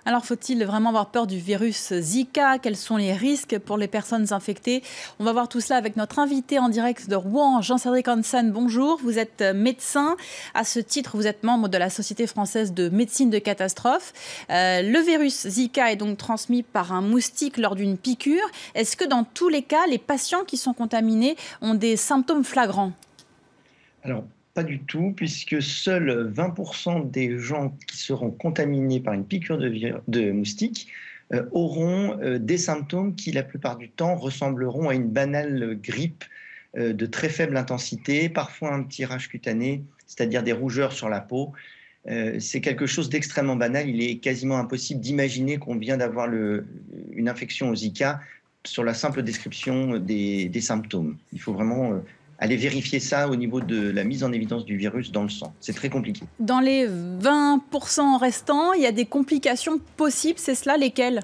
Alors, faut-il vraiment avoir peur du virus Zika? Quels sont les risques pour les personnes infectées? On va voir tout cela avec notre invité en direct de Rouen, Jean-Cédric Hansen. Bonjour, vous êtes médecin. À ce titre, vous êtes membre de la Société française de médecine de catastrophe. Le virus Zika est donc transmis par un moustique lors d'une piqûre. Est-ce que dans tous les cas, les patients qui sont contaminés ont des symptômes flagrants? Alors, pas du tout, puisque seuls 20% des gens qui seront contaminés par une piqûre de moustique auront des symptômes qui, la plupart du temps, ressembleront à une banale grippe de très faible intensité, parfois un petit rash cutané, c'est-à-dire des rougeurs sur la peau. C'est quelque chose d'extrêmement banal. Il est quasiment impossible d'imaginer qu'on vient d'avoir une infection au Zika sur la simple description des symptômes. Il faut vraiment aller vérifier ça au niveau de la mise en évidence du virus dans le sang. C'est très compliqué. Dans les 20% restants, il y a des complications possibles, c'est cela, lesquelles?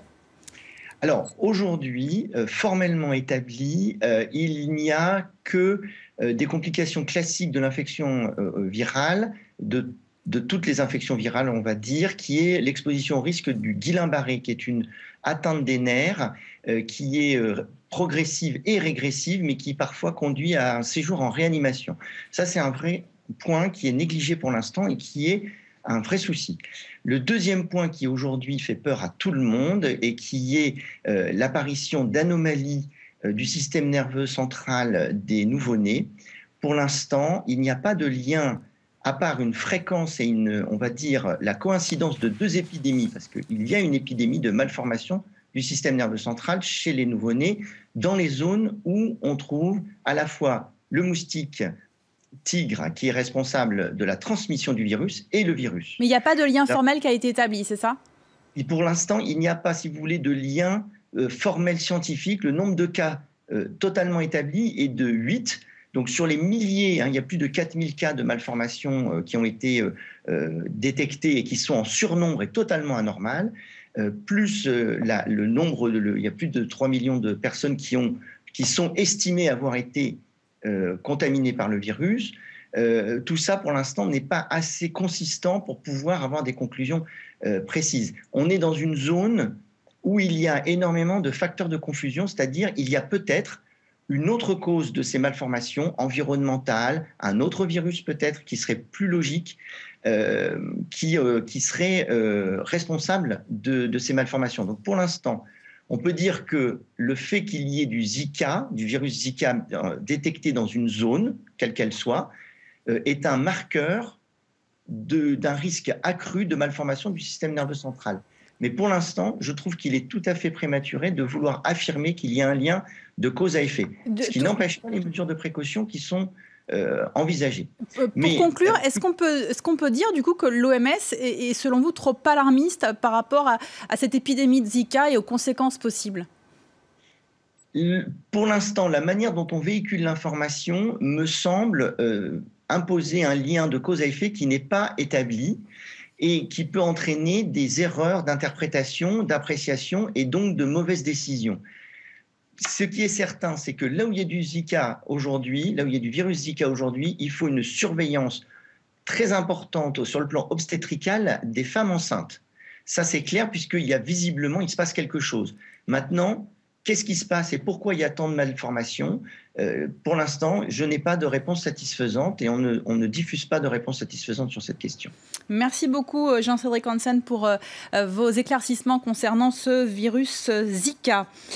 Alors, aujourd'hui, formellement établi, il n'y a que des complications classiques de l'infection virale, de toutes les infections virales, on va dire, qui est l'exposition au risque du Guillain-Barré, qui est une atteinte des nerfs, qui est progressive et régressive, mais qui parfois conduit à un séjour en réanimation. Ça, c'est un vrai point qui est négligé pour l'instant et qui est un vrai souci. Le deuxième point qui aujourd'hui fait peur à tout le monde et qui est l'apparition d'anomalies du système nerveux central des nouveau-nés. Pour l'instant, il n'y a pas de lien, à part une fréquence et on va dire, la coïncidence de deux épidémies, parce qu'il y a une épidémie de malformation du système nerveux central chez les nouveau-nés, dans les zones où on trouve à la fois le moustique tigre qui est responsable de la transmission du virus et le virus. Mais il n'y a pas de lien formel qui a été établi, c'est ça? Et pour l'instant, il n'y a pas, si vous voulez, de lien formel scientifique. Le nombre de cas totalement établis est de 8. Donc sur les milliers, il y a plus de 4000 cas de malformations qui ont été détectés et qui sont en surnombre et totalement anormal, plus le nombre, il y a plus de 3 millions de personnes qui sont estimées avoir été contaminées par le virus. Tout ça, pour l'instant, n'est pas assez consistant pour pouvoir avoir des conclusions précises. On est dans une zone où il y a énormément de facteurs de confusion, c'est-à-dire il y a peut-être une autre cause de ces malformations environnementales, un autre virus peut-être qui serait plus logique, qui serait responsable de ces malformations. Donc pour l'instant, on peut dire que le fait qu'il y ait du Zika, du virus Zika détecté dans une zone, quelle qu'elle soit, est un marqueur d'un risque accru de malformation du système nerveux central. Mais pour l'instant, je trouve qu'il est tout à fait prématuré de vouloir affirmer qu'il y a un lien de cause à effet, ce qui n'empêche pas les mesures de précaution qui sont envisagées. Pour conclure, est-ce qu'on peut dire du coup que l'OMS est selon vous trop alarmiste par rapport à cette épidémie de Zika et aux conséquences possibles? Pour l'instant, la manière dont on véhicule l'information me semble imposer un lien de cause à effet qui n'est pas établi et qui peut entraîner des erreurs d'interprétation, d'appréciation et donc de mauvaises décisions. Ce qui est certain, c'est que là où il y a du Zika aujourd'hui, là où il y a du virus Zika aujourd'hui, il faut une surveillance très importante sur le plan obstétrical des femmes enceintes. Ça, c'est clair, puisqu'il y a visiblement, il se passe quelque chose. Maintenant, qu'est-ce qui se passe et pourquoi il y a tant de malformations? Pour l'instant, je n'ai pas de réponse satisfaisante et on ne diffuse pas de réponse satisfaisante sur cette question. Merci beaucoup Jean-Cédric Hansen pour vos éclaircissements concernant ce virus Zika.